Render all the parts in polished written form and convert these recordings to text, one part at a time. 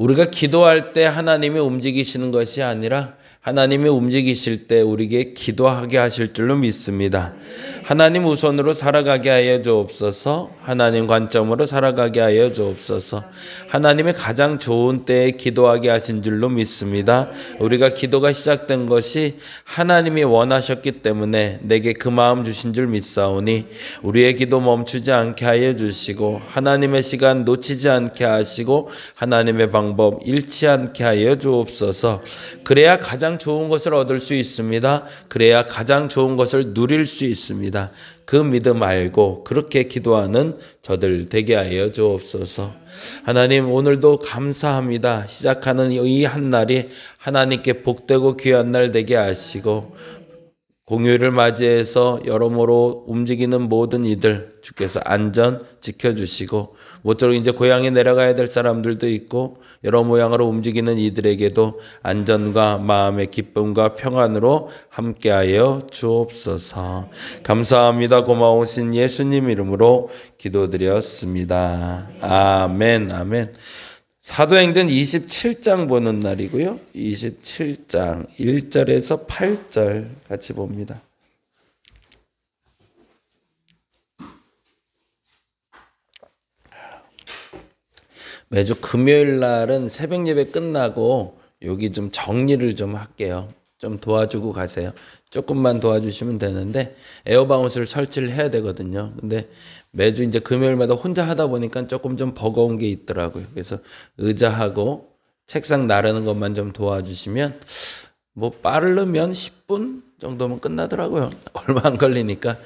우리가 기도할 때 하나님이 움직이시는 것이 아니라 하나님이 움직이실 때 우리에게 기도하게 하실 줄로 믿습니다. 하나님 우선으로 살아가게 하여 주옵소서. 하나님 관점으로 살아가게 하여 주옵소서. 하나님의 가장 좋은 때에 기도하게 하신 줄로 믿습니다. 우리가 기도가 시작된 것이 하나님이 원하셨기 때문에 내게 그 마음 주신 줄 믿사오니 우리의 기도 멈추지 않게 하여 주시고 하나님의 시간 놓치지 않게 하시고 하나님의 방법 잃지 않게 하여 주옵소서. 그래야 가장 좋은 것을 얻을 수 있습니다. 그래야 가장 좋은 것을 누릴 수 있습니다. 그 믿음 알고 그렇게 기도하는 저들 되게 하여 주옵소서. 하나님 오늘도 감사합니다. 시작하는 이 한 날이 하나님께 복되고 귀한 날 되게 하시고 공휴일을 맞이해서 여러모로 움직이는 모든 이들 주께서 안전 지켜주시고 모쪼록 이제 고향에 내려가야 될 사람들도 있고 여러 모양으로 움직이는 이들에게도 안전과 마음의 기쁨과 평안으로 함께하여 주옵소서. 감사합니다. 고마우신 예수님 이름으로 기도드렸습니다. 아멘. 아멘. 사도행전 27장 보는 날이고요. 27장 1절에서 8절 같이 봅니다. 매주 금요일 날은 새벽 예배 끝나고 여기 좀 정리를 좀 할게요. 좀 도와주고 가세요. 조금만 도와주시면 되는데 에어바운스를 설치를 해야 되거든요. 근데 매주 이제 금요일마다 혼자 하다 보니까 조금 좀 버거운 게 있더라고요. 그래서 의자하고 책상 나르는 것만 좀 도와주시면 뭐 빠르면 10분 정도면 끝나더라고요. 얼마 안 걸리니까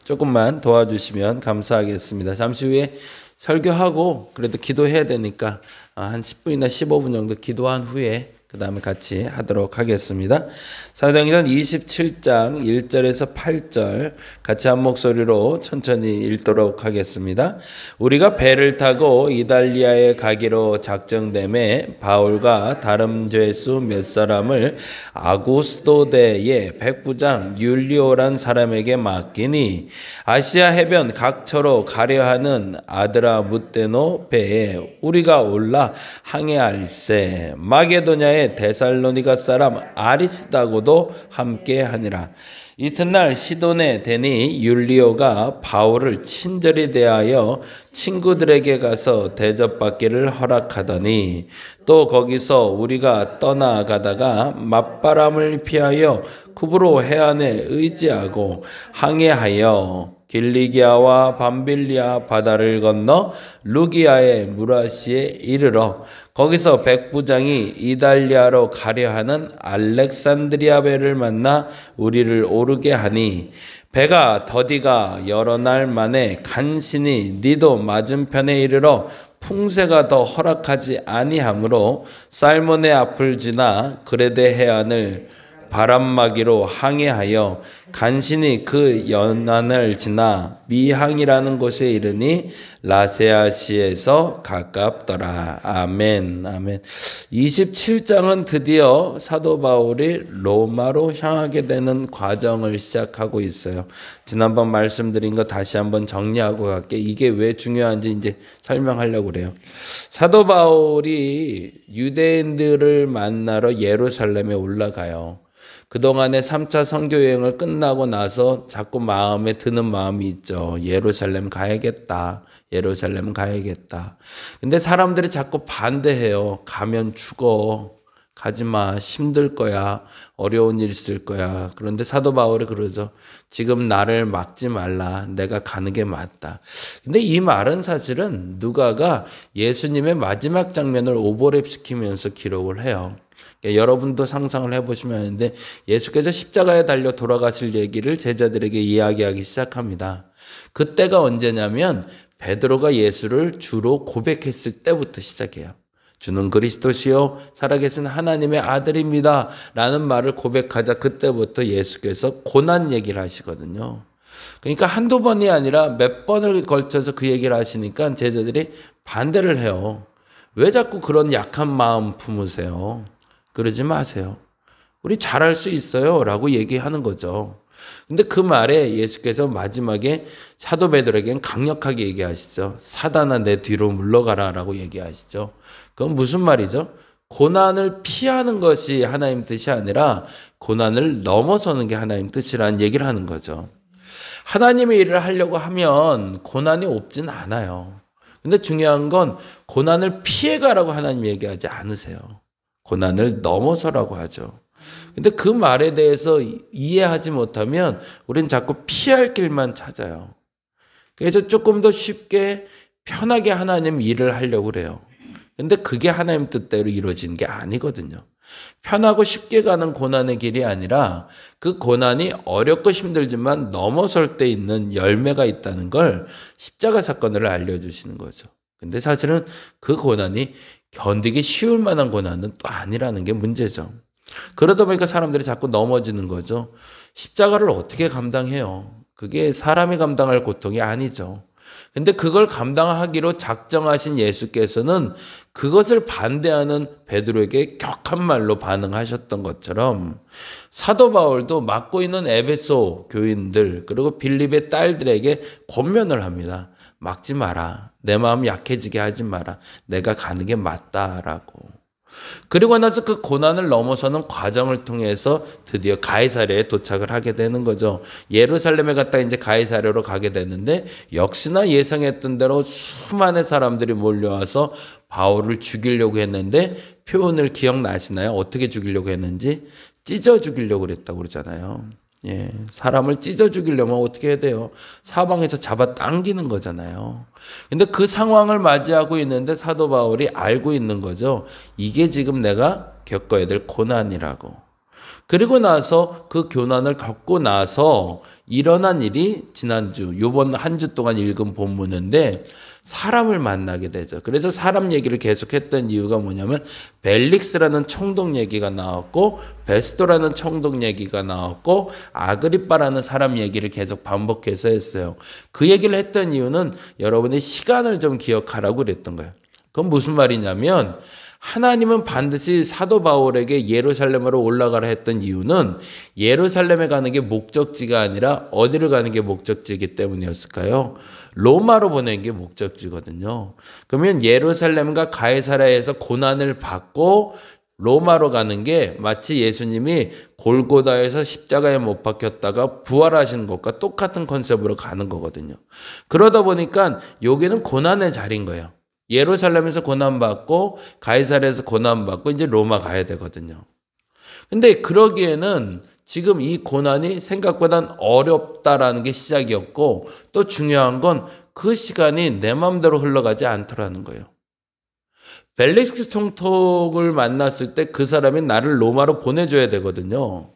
조금만 도와주시면 감사하겠습니다. 잠시 후에 설교하고 그래도 기도해야 되니까 한 10분이나 15분 정도 기도한 후에 그 다음에 같이 하도록 하겠습니다. 사도행전 27장 1절에서 8절 같이 한 목소리로 천천히 읽도록 하겠습니다. 우리가 배를 타고 이달리아에 가기로 작정됨에 바울과 다른 죄수 몇 사람을 아구스도대의 백부장 율리오란 사람에게 맡기니 아시아 해변 각처로 가려 하는 아드라무테노 배에 우리가 올라 항해할세 마게도냐의 데살로니가 사람 아리스다고도 함께 하니라. 이튿날 시돈에 되니 율리오가 바울을 친절히 대하여 친구들에게 가서 대접받기를 허락하더니 또 거기서 우리가 떠나가다가 맞바람을 피하여 쿠브로 해안에 의지하고 항해하여 길리기아와 밤빌리아 바다를 건너 루기아의 무라시에 이르러 거기서 백부장이 이달리아로 가려 하는 알렉산드리아 배를 만나 우리를 오르게 하니 배가 더디가 여러 날 만에 간신히 니도 맞은편에 이르러 풍세가 더 허락하지 아니하므로 살몬의 앞을 지나 그레데 해안을 바람막이로 항해하여 간신히 그 연안을 지나 미항이라는 곳에 이르니 라세아시에서 가깝더라. 아멘. 아멘. 27장은 드디어 사도 바울이 로마로 향하게 되는 과정을 시작하고 있어요. 지난번 말씀드린 거 다시 한번 정리하고 갈게. 이게 왜 중요한지 이제 설명하려고 그래요. 사도 바울이 유대인들을 만나러 예루살렘에 올라가요. 그동안의 3차 선교 여행을 끝나고 나서 자꾸 마음에 드는 마음이 있죠. 예루살렘 가야겠다. 예루살렘 가야겠다. 근데 사람들이 자꾸 반대해요. 가면 죽어. 가지마. 힘들 거야. 어려운 일 있을 거야. 그런데 사도 바울이 그러죠. 지금 나를 막지 말라. 내가 가는 게 맞다. 근데 이 말은 사실은 누가가 예수님의 마지막 장면을 오버랩 시키면서 기록을 해요. 여러분도 상상을 해보시면 하는데 예수께서 십자가에 달려 돌아가실 얘기를 제자들에게 이야기하기 시작합니다. 그때가 언제냐면 베드로가 예수를 주로 고백했을 때부터 시작해요. 주는 그리스도시요 살아계신 하나님의 아들입니다 라는 말을 고백하자 그때부터 예수께서 고난 얘기를 하시거든요. 그러니까 한두 번이 아니라 몇 번을 걸쳐서 그 얘기를 하시니까 제자들이 반대를 해요. 왜 자꾸 그런 약한 마음 품으세요? 그러지 마세요. 우리 잘할 수 있어요 라고 얘기하는 거죠. 근데 그 말에 예수께서 마지막에 사도 베드로에게는 강력하게 얘기하시죠. 사단아 내 뒤로 물러가라 라고 얘기하시죠. 그건 무슨 말이죠? 고난을 피하는 것이 하나님 뜻이 아니라 고난을 넘어서는 게 하나님 뜻이라는 얘기를 하는 거죠. 하나님의 일을 하려고 하면 고난이 없진 않아요. 근데 중요한 건 고난을 피해가라고 하나님 얘기하지 않으세요. 고난을 넘어서라고 하죠. 근데 그 말에 대해서 이해하지 못하면 우리는 자꾸 피할 길만 찾아요. 그래서 조금 더 쉽게 편하게 하나님 일을 하려고 그래요. 근데 그게 하나님 뜻대로 이루어지는 게 아니거든요. 편하고 쉽게 가는 고난의 길이 아니라 그 고난이 어렵고 힘들지만 넘어설 때 있는 열매가 있다는 걸 십자가 사건을 알려주시는 거죠. 근데 사실은 그 고난이 견디기 쉬울 만한 고난은 또 아니라는 게 문제죠. 그러다 보니까 사람들이 자꾸 넘어지는 거죠. 십자가를 어떻게 감당해요? 그게 사람이 감당할 고통이 아니죠. 근데 그걸 감당하기로 작정하신 예수께서는 그것을 반대하는 베드로에게 격한 말로 반응하셨던 것처럼 사도 바울도 맡고 있는 에베소 교인들 그리고 빌립의 딸들에게 권면을 합니다. 막지 마라. 내 마음 약해지게 하지 마라. 내가 가는 게 맞다라고. 그리고 나서 그 고난을 넘어서는 과정을 통해서 드디어 가이사랴에 도착을 하게 되는 거죠. 예루살렘에 갔다 이제 가이사랴로 가게 되는데 역시나 예상했던 대로 수많은 사람들이 몰려와서 바울을 죽이려고 했는데 표현을 기억나시나요? 어떻게 죽이려고 했는지? 찢어 죽이려고 그랬다고 그러잖아요. 예, 사람을 찢어 죽이려면 어떻게 해야 돼요? 사방에서 잡아 당기는 거잖아요. 근데 그 상황을 맞이하고 있는데 사도 바울이 알고 있는 거죠. 이게 지금 내가 겪어야 될 고난이라고. 그리고 나서 그 고난을 겪고 나서 일어난 일이 지난주, 요번 한 주 동안 읽은 본문인데 사람을 만나게 되죠. 그래서 사람 얘기를 계속했던 이유가 뭐냐면 벨릭스라는 총독 얘기가 나왔고 베스토라는 총독 얘기가 나왔고 아그리빠라는 사람 얘기를 계속 반복해서 했어요. 그 얘기를 했던 이유는 여러분이 시간을 좀 기억하라고 그랬던 거예요. 그건 무슨 말이냐면 하나님은 반드시 사도 바울에게 예루살렘으로 올라가라 했던 이유는 예루살렘에 가는 게 목적지가 아니라 어디를 가는 게 목적지이기 때문이었을까요? 로마로 보낸 게 목적지거든요. 그러면 예루살렘과 가이사랴에서 고난을 받고 로마로 가는 게 마치 예수님이 골고다에서 십자가에 못 박혔다가 부활하시는 것과 똑같은 컨셉으로 가는 거거든요. 그러다 보니까 여기는 고난의 자리인 거예요. 예루살렘에서 고난받고 가이사랴에서 고난받고 이제 로마 가야 되거든요. 근데 그러기에는 지금 이 고난이 생각보단 어렵다라는 게 시작이었고 또 중요한 건 그 시간이 내 마음대로 흘러가지 않더라는 거예요. 벨릭스 총독을 만났을 때 그 사람이 나를 로마로 보내줘야 되거든요.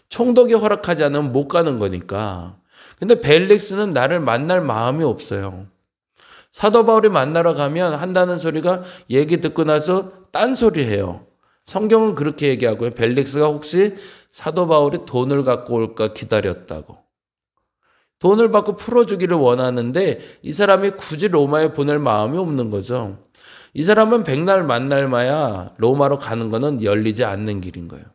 총독이 허락하지 않으면 못 가는 거니까. 근데 벨릭스는 나를 만날 마음이 없어요. 사도 바울이 만나러 가면 한다는 소리가 얘기 듣고 나서 딴소리 해요. 성경은 그렇게 얘기하고요. 벨릭스가 혹시 사도 바울이 돈을 갖고 올까 기다렸다고. 돈을 받고 풀어주기를 원하는데 이 사람이 굳이 로마에 보낼 마음이 없는 거죠. 이 사람은 백날 만날마야 로마로 가는 거는 열리지 않는 길인 거예요.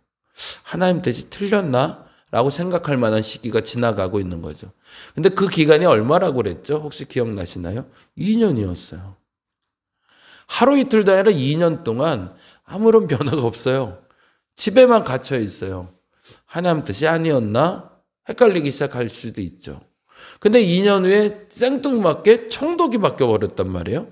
하나님 뜻이 틀렸나? 라고 생각할 만한 시기가 지나가고 있는 거죠. 근데 그 기간이 얼마라고 그랬죠? 혹시 기억나시나요? 2년이었어요. 하루 이틀도 아니라 2년 동안 아무런 변화가 없어요. 집에만 갇혀 있어요. 하나님 뜻이 아니었나? 헷갈리기 시작할 수도 있죠. 근데 2년 후에 생뚱맞게 총독이 바뀌어버렸단 말이에요.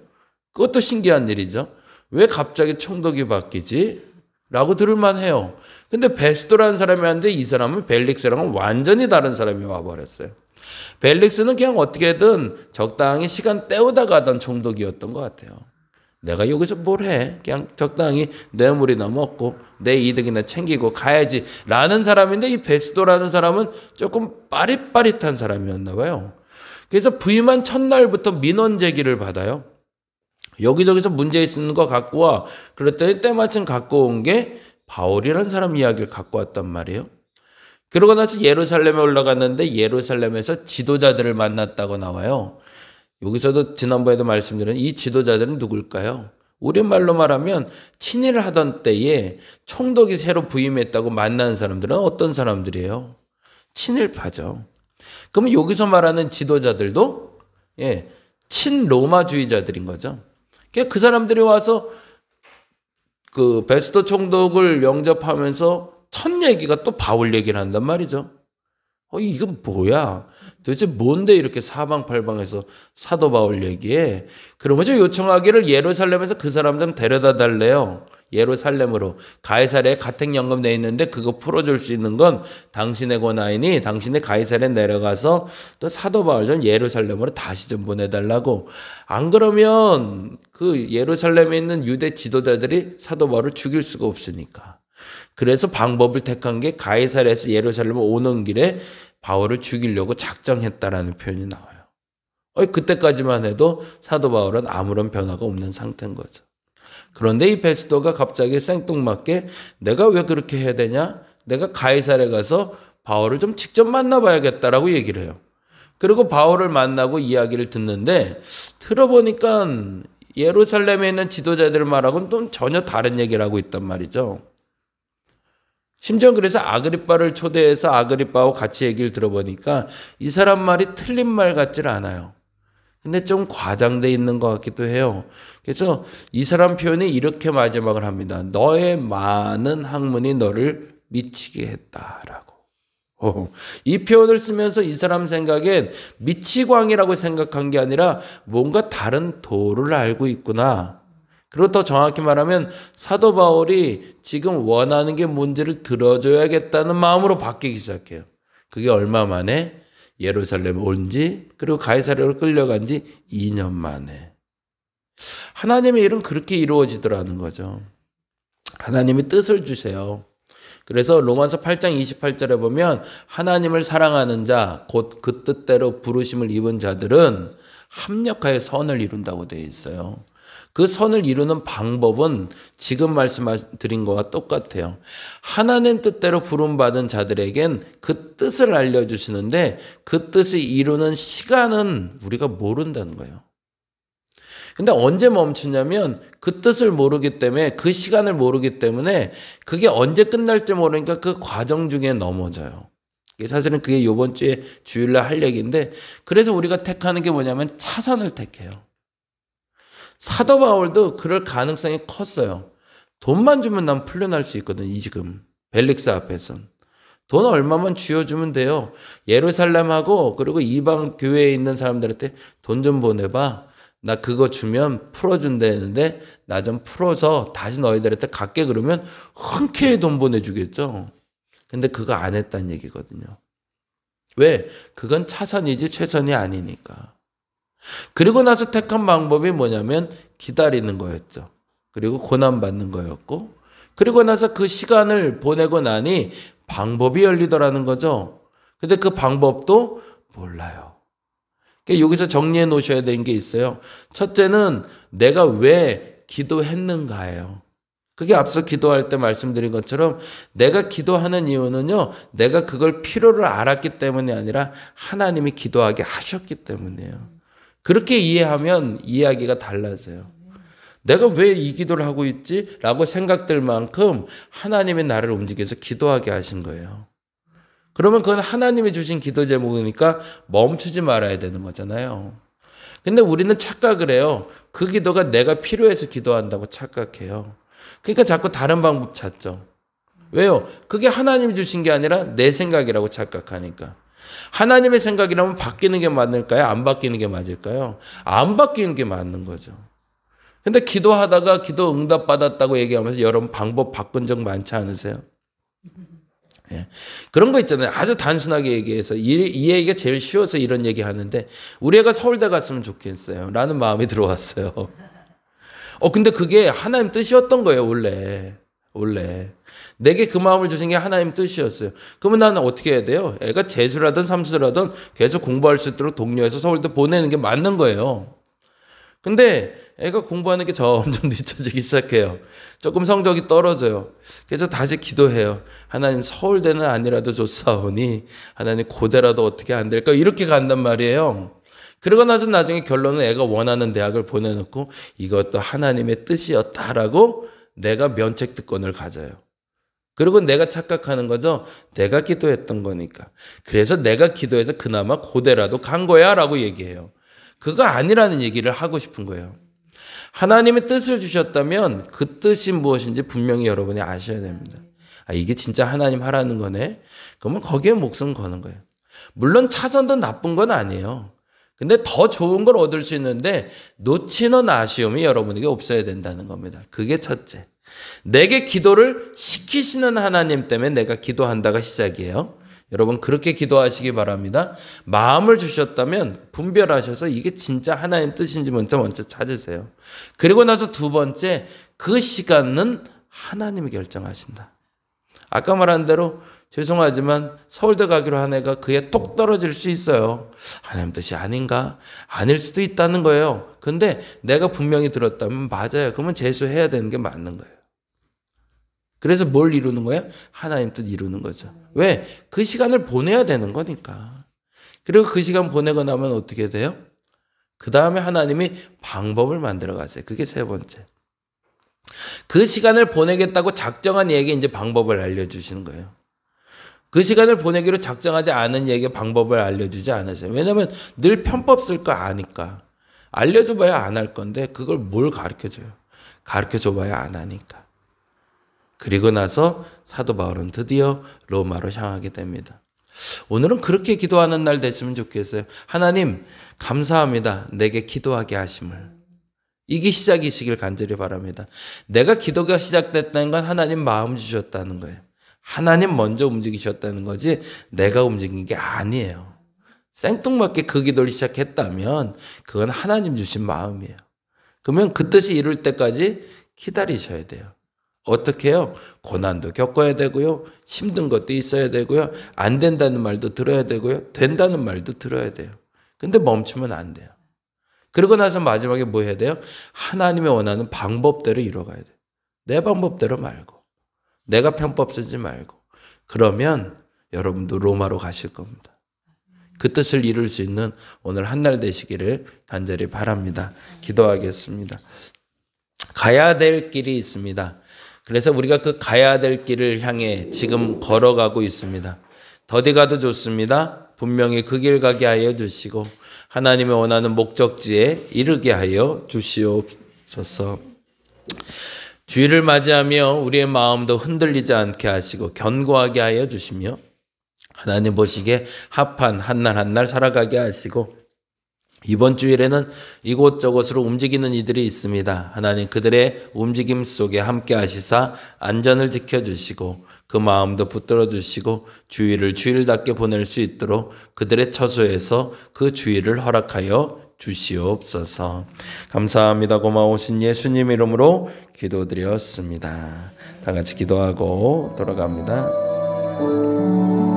그것도 신기한 일이죠. 왜 갑자기 총독이 바뀌지? 라고 들을만 해요. 근데 베스도라는 사람이 왔는데 이 사람은 벨릭스랑은 완전히 다른 사람이 와버렸어요. 벨릭스는 그냥 어떻게든 적당히 시간 때우다가 하던 총독이었던 것 같아요. 내가 여기서 뭘 해? 그냥 적당히 내 물이나 먹고 내 이득이나 챙기고 가야지 라는 사람인데 이 베스도라는 사람은 조금 빠릿빠릿한 사람이었나 봐요. 그래서 부임한 첫날부터 민원 제기를 받아요. 여기저기서 문제 있는 거 갖고 와. 그랬더니 때마침 갖고 온 게 바울이라는 사람 이야기를 갖고 왔단 말이에요. 그러고 나서 예루살렘에 올라갔는데 예루살렘에서 지도자들을 만났다고 나와요. 여기서도 지난번에도 말씀드린 이 지도자들은 누굴까요? 우리말로 말하면 친일을 하던 때에 총독이 새로 부임했다고 만나는 사람들은 어떤 사람들이에요? 친일파죠. 그러면 여기서 말하는 지도자들도 친로마주의자들인 거죠. 그러니까 그 사람들이 와서 그 베스터 총독을 영접하면서 첫 얘기가 또 바울 얘기를 한단 말이죠. 이건 뭐야? 도대체 뭔데 이렇게 사방팔방에서 사도 바울 얘기해? 그러면서 요청하기를 예루살렘에서 그 사람 좀 데려다 달래요. 예루살렘으로. 가이사랴에 가택연금 내 있는데 그거 풀어줄 수 있는 건 당신의 권한이니 당신의 가이사랴에 내려가서 그 사도 바울 좀 예루살렘으로 다시 좀 보내달라고. 안 그러면 그 예루살렘에 있는 유대 지도자들이 사도 바울을 죽일 수가 없으니까. 그래서 방법을 택한 게 가이사랴에서 예루살렘 오는 길에 바울을 죽이려고 작정했다라는 표현이 나와요. 그때까지만 해도 사도 바울은 아무런 변화가 없는 상태인 거죠. 그런데 이 베스도가 갑자기 생뚱맞게 내가 왜 그렇게 해야 되냐? 내가 가이사랴에 가서 바울을 좀 직접 만나봐야겠다라고 얘기를 해요. 그리고 바울을 만나고 이야기를 듣는데 들어보니까 예루살렘에 있는 지도자들 말하고는 또 전혀 다른 얘기를 하고 있단 말이죠. 심지어 그래서 아그리빠를 초대해서 아그리빠와 같이 얘기를 들어보니까 이 사람 말이 틀린 말 같질 않아요. 근데 좀 과장돼 있는 것 같기도 해요. 그래서 이 사람 표현이 이렇게 마지막을 합니다. 너의 많은 학문이 너를 미치게 했다라고. 이 표현을 쓰면서 이 사람 생각엔 미치광이라고 생각한 게 아니라 뭔가 다른 도를 알고 있구나. 그리고 더 정확히 말하면 사도 바울이 지금 원하는 게 뭔지를 들어줘야겠다는 마음으로 바뀌기 시작해요. 그게 얼마 만에? 예루살렘에 온 지, 그리고 가이사랴로 끌려간 지 2년 만에. 하나님의 일은 그렇게 이루어지더라는 거죠. 하나님이 뜻을 주세요. 그래서 로마서 8장 28절에 보면 하나님을 사랑하는 자, 곧 그 뜻대로 부르심을 입은 자들은 합력하여 선을 이룬다고 되어 있어요. 그 선을 이루는 방법은 지금 말씀드린 것과 똑같아요. 하나님 뜻대로 부름받은 자들에겐 그 뜻을 알려주시는데 그 뜻을 이루는 시간은 우리가 모른다는 거예요. 근데 언제 멈추냐면 그 뜻을 모르기 때문에 그 시간을 모르기 때문에 그게 언제 끝날지 모르니까 그 과정 중에 넘어져요. 사실은 그게 이번 주에 주일날 할 얘기인데 그래서 우리가 택하는 게 뭐냐면 차선을 택해요. 사도 바울도 그럴 가능성이 컸어요. 돈만 주면 난 풀려날 수 있거든. 지금 벨릭스 앞에선. 돈 얼마만 쥐어주면 돼요. 예루살렘하고 그리고 이방 교회에 있는 사람들한테 돈 좀 보내봐. 나 그거 주면 풀어준다는데 나 좀 풀어서 다시 너희들한테 갖게 그러면 흔쾌히 돈 보내주겠죠. 근데 그거 안 했다는 얘기거든요. 왜? 그건 차선이지 최선이 아니니까. 그리고 나서 택한 방법이 뭐냐면 기다리는 거였죠. 그리고 고난받는 거였고 그리고 나서 그 시간을 보내고 나니 방법이 열리더라는 거죠. 근데 그 방법도 몰라요. 그러니까 여기서 정리해 놓으셔야 되는 게 있어요. 첫째는 내가 왜 기도했는가예요. 그게 앞서 기도할 때 말씀드린 것처럼 내가 기도하는 이유는요. 내가 그걸 필요를 알았기 때문이 아니라 하나님이 기도하게 하셨기 때문이에요. 그렇게 이해하면 이야기가 달라져요. 내가 왜 이 기도를 하고 있지? 라고 생각될 만큼 하나님이 나를 움직여서 기도하게 하신 거예요. 그러면 그건 하나님이 주신 기도 제목이니까 멈추지 말아야 되는 거잖아요. 근데 우리는 착각을 해요. 그 기도가 내가 필요해서 기도한다고 착각해요. 그러니까 자꾸 다른 방법 찾죠. 왜요? 그게 하나님이 주신 게 아니라 내 생각이라고 착각하니까. 하나님의 생각이라면 바뀌는 게 맞을까요? 안 바뀌는 게 맞을까요? 안 바뀌는 게 맞는 거죠. 근데 기도하다가 기도 응답 받았다고 얘기하면서 여러분 방법 바꾼 적 많지 않으세요? 그런 거 있잖아요. 아주 단순하게 얘기해서 이 얘기가 제일 쉬워서 이런 얘기 하는데 우리 애가 서울대 갔으면 좋겠어요. 라는 마음이 들어왔어요. 근데 그게 하나님 뜻이었던 거예요, 원래. 내게 그 마음을 주신 게 하나님 뜻이었어요. 그러면 나는 어떻게 해야 돼요? 애가 재수라든 삼수라든 계속 공부할 수 있도록 독려해서 서울대 보내는 게 맞는 거예요. 근데 애가 공부하는 게 점점 뒤처지기 시작해요. 조금 성적이 떨어져요. 그래서 다시 기도해요. 하나님 서울대는 아니라도 좋사오니 하나님 고대라도 어떻게 안 될까? 이렇게 간단 말이에요. 그러고 나서 나중에 결론은 애가 원하는 대학을 보내놓고 이것도 하나님의 뜻이었다라고 내가 면책특권을 가져요. 그리고 내가 착각하는 거죠. 내가 기도했던 거니까. 그래서 내가 기도해서 그나마 고대라도 간 거야 라고 얘기해요. 그거 아니라는 얘기를 하고 싶은 거예요. 하나님의 뜻을 주셨다면 그 뜻이 무엇인지 분명히 여러분이 아셔야 됩니다. 아, 이게 진짜 하나님 하라는 거네. 그러면 거기에 목숨 거는 거예요. 물론 차선도 나쁜 건 아니에요. 근데 더 좋은 걸 얻을 수 있는데 놓치는 아쉬움이 여러분에게 없어야 된다는 겁니다. 그게 첫째. 내게 기도를 시키시는 하나님 때문에 내가 기도한다가 시작이에요. 여러분 그렇게 기도하시기 바랍니다. 마음을 주셨다면 분별하셔서 이게 진짜 하나님 뜻인지 먼저 찾으세요. 그리고 나서 두 번째, 그 시간은 하나님이 결정하신다. 아까 말한 대로 죄송하지만 서울대 가기로 한 애가 그에 톡 떨어질 수 있어요. 하나님 뜻이 아닌가? 아닐 수도 있다는 거예요. 근데 내가 분명히 들었다면 맞아요. 그러면 재수해야 되는 게 맞는 거예요. 그래서 뭘 이루는 거예요? 하나님 뜻 이루는 거죠. 왜? 그 시간을 보내야 되는 거니까. 그리고 그 시간 보내고 나면 어떻게 돼요? 그 다음에 하나님이 방법을 만들어 가세요. 그게 세 번째. 그 시간을 보내겠다고 작정한 얘에게 이제 방법을 알려주시는 거예요. 그 시간을 보내기로 작정하지 않은 얘에게 방법을 알려주지 않으세요. 왜냐하면 늘 편법 쓸 거 아니까. 알려줘봐야 안 할 건데 그걸 뭘 가르쳐줘요. 가르쳐줘봐야 안 하니까. 그리고 나서 사도 바울은 드디어 로마로 향하게 됩니다. 오늘은 그렇게 기도하는 날 됐으면 좋겠어요. 하나님 감사합니다. 내게 기도하게 하심을. 이게 시작이시길 간절히 바랍니다. 내가 기도가 시작됐다는 건 하나님 마음 주셨다는 거예요. 하나님 먼저 움직이셨다는 거지 내가 움직인 게 아니에요. 생뚱맞게 그 기도를 시작했다면 그건 하나님 주신 마음이에요. 그러면 그 뜻이 이룰 때까지 기다리셔야 돼요. 어떻게 해요? 고난도 겪어야 되고요. 힘든 것도 있어야 되고요. 안 된다는 말도 들어야 되고요. 된다는 말도 들어야 돼요. 근데 멈추면 안 돼요. 그러고 나서 마지막에 뭐 해야 돼요? 하나님이 원하는 방법대로 이뤄가야 돼요. 내 방법대로 말고. 내가 편법 쓰지 말고. 그러면 여러분도 로마로 가실 겁니다. 그 뜻을 이룰 수 있는 오늘 한날 되시기를 간절히 바랍니다. 기도하겠습니다. 가야 될 길이 있습니다. 그래서 우리가 그 가야 될 길을 향해 지금 걸어가고 있습니다. 더디 가도 좋습니다. 분명히 그 길 가게 하여 주시고 하나님의 원하는 목적지에 이르게 하여 주시옵소서. 주일을 맞이하며 우리의 마음도 흔들리지 않게 하시고 견고하게 하여 주시며 하나님 보시기에 합한 한 날 한 날 살아가게 하시고 이번 주일에는 이곳저곳으로 움직이는 이들이 있습니다. 하나님 그들의 움직임 속에 함께 하시사 안전을 지켜주시고 그 마음도 붙들어 주시고 주일을 주일답게 보낼 수 있도록 그들의 처소에서 그 주일을 허락하여 주시옵소서. 감사합니다. 고마우신 예수님 이름으로 기도드렸습니다. 다 같이 기도하고 돌아갑니다.